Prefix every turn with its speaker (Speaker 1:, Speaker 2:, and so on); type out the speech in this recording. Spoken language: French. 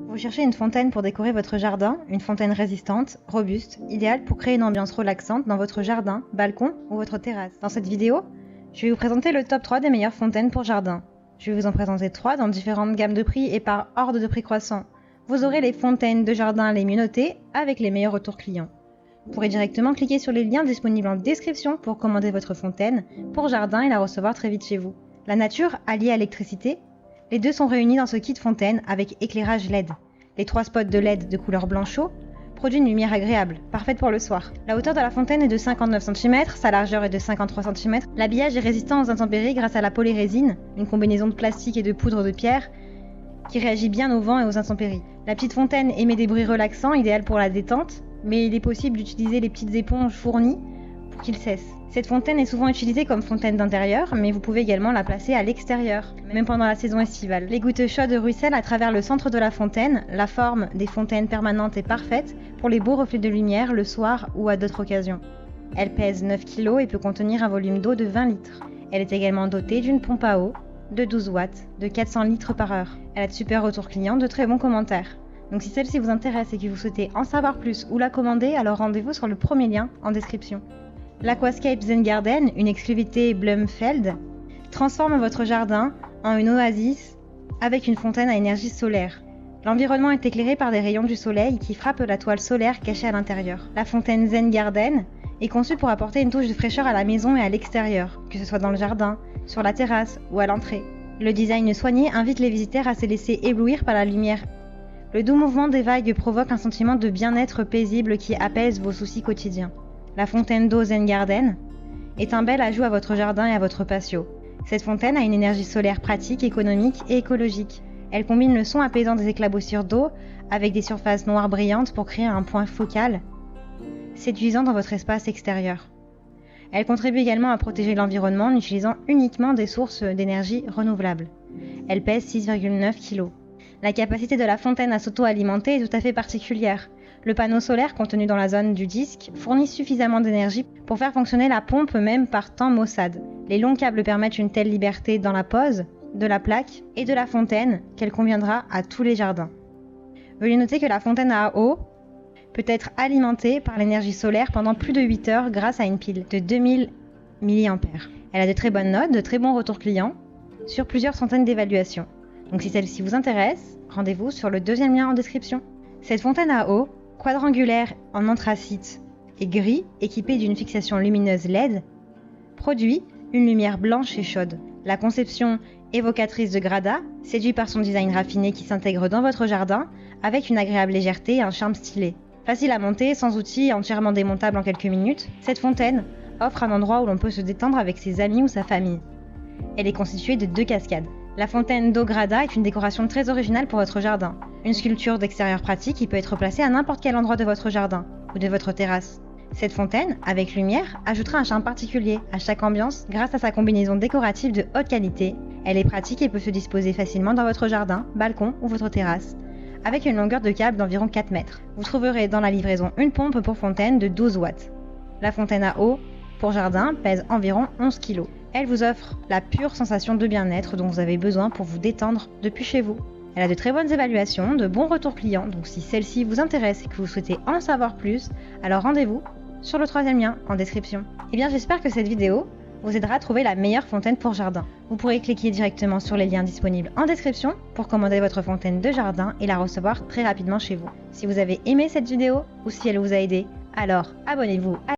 Speaker 1: Vous cherchez une fontaine pour décorer votre jardin, une fontaine résistante, robuste, idéale pour créer une ambiance relaxante dans votre jardin, balcon ou votre terrasse. Dans cette vidéo, je vais vous présenter le top 3 des meilleures fontaines pour jardin. Je vais vous en présenter 3 dans différentes gammes de prix et par ordre de prix croissant. Vous aurez les fontaines de jardin les mieux notées avec les meilleurs retours clients. Vous pourrez directement cliquer sur les liens disponibles en description pour commander votre fontaine pour jardin et la recevoir très vite chez vous. La nature alliée à l'électricité, les deux sont réunis dans ce kit fontaine avec éclairage LED. Les 3 spots de LED de couleur blanc chaud produisent une lumière agréable, parfaite pour le soir. La hauteur de la fontaine est de 59 cm, sa largeur est de 53 cm. L'habillage est résistant aux intempéries grâce à la polyrésine, une combinaison de plastique et de poudre de pierre qui réagit bien au vent et aux intempéries. La petite fontaine émet des bruits relaxants, idéal pour la détente, mais il est possible d'utiliser les petites éponges fournies pour qu'ils cessent. Cette fontaine est souvent utilisée comme fontaine d'intérieur, mais vous pouvez également la placer à l'extérieur, même pendant la saison estivale. Les gouttes chaudes ruissellent à travers le centre de la fontaine. La forme des fontaines permanentes est parfaite pour les beaux reflets de lumière le soir ou à d'autres occasions. Elle pèse 9 kg et peut contenir un volume d'eau de 20 litres. Elle est également dotée d'une pompe à eau de 12 watts, de 400 litres par heure. Elle a de super retours clients, de très bons commentaires. Donc si celle-ci vous intéresse et que vous souhaitez en savoir plus ou la commander, alors rendez-vous sur le premier lien en description. L'Aquascape Zen Garden, une exclusivité Blumfeld, transforme votre jardin en une oasis avec une fontaine à énergie solaire. L'environnement est éclairé par des rayons du soleil qui frappent la toile solaire cachée à l'intérieur. La fontaine Zen Garden est conçue pour apporter une touche de fraîcheur à la maison et à l'extérieur, que ce soit dans le jardin, sur la terrasse ou à l'entrée. Le design soigné invite les visiteurs à se laisser éblouir par la lumière. Le doux mouvement des vagues provoque un sentiment de bien-être paisible qui apaise vos soucis quotidiens. La fontaine d'eau Zen Garden est un bel ajout à votre jardin et à votre patio. Cette fontaine a une énergie solaire pratique, économique et écologique. Elle combine le son apaisant des éclaboussures d'eau avec des surfaces noires brillantes pour créer un point focal séduisant dans votre espace extérieur. Elle contribue également à protéger l'environnement en utilisant uniquement des sources d'énergie renouvelables. Elle pèse 6,9 kg. La capacité de la fontaine à s'auto-alimenter est tout à fait particulière. Le panneau solaire contenu dans la zone du disque fournit suffisamment d'énergie pour faire fonctionner la pompe même par temps maussade. Les longs câbles permettent une telle liberté dans la pose de la plaque et de la fontaine qu'elle conviendra à tous les jardins. Veuillez noter que la fontaine à eau peut être alimentée par l'énergie solaire pendant plus de 8 heures grâce à une pile de 2000 mAh. Elle a de très bonnes notes, de très bons retours clients sur plusieurs centaines d'évaluations. Donc si celle-ci vous intéresse, rendez-vous sur le deuxième lien en description. Cette fontaine à eau, quadrangulaire en anthracite et gris, équipée d'une fixation lumineuse LED, produit une lumière blanche et chaude. La conception évocatrice de Grada séduit par son design raffiné qui s'intègre dans votre jardin avec une agréable légèreté et un charme stylé. Facile à monter, sans outils, entièrement démontable en quelques minutes, cette fontaine offre un endroit où l'on peut se détendre avec ses amis ou sa famille. Elle est constituée de 2 cascades. La fontaine d'eau Grada est une décoration très originale pour votre jardin. Une sculpture d'extérieur pratique qui peut être placée à n'importe quel endroit de votre jardin ou de votre terrasse. Cette fontaine, avec lumière, ajoutera un charme particulier à chaque ambiance grâce à sa combinaison décorative de haute qualité. Elle est pratique et peut se disposer facilement dans votre jardin, balcon ou votre terrasse, avec une longueur de câble d'environ 4 mètres. Vous trouverez dans la livraison une pompe pour fontaine de 12 watts. La fontaine à eau pour jardin pèse environ 11 kg. Elle vous offre la pure sensation de bien-être dont vous avez besoin pour vous détendre depuis chez vous. Elle a de très bonnes évaluations, de bons retours clients, donc si celle-ci vous intéresse et que vous souhaitez en savoir plus, alors rendez-vous sur le 3e lien en description. Et bien j'espère que cette vidéo vous aidera à trouver la meilleure fontaine pour jardin. Vous pourrez cliquer directement sur les liens disponibles en description pour commander votre fontaine de jardin et la recevoir très rapidement chez vous. Si vous avez aimé cette vidéo ou si elle vous a aidé, alors abonnez-vous à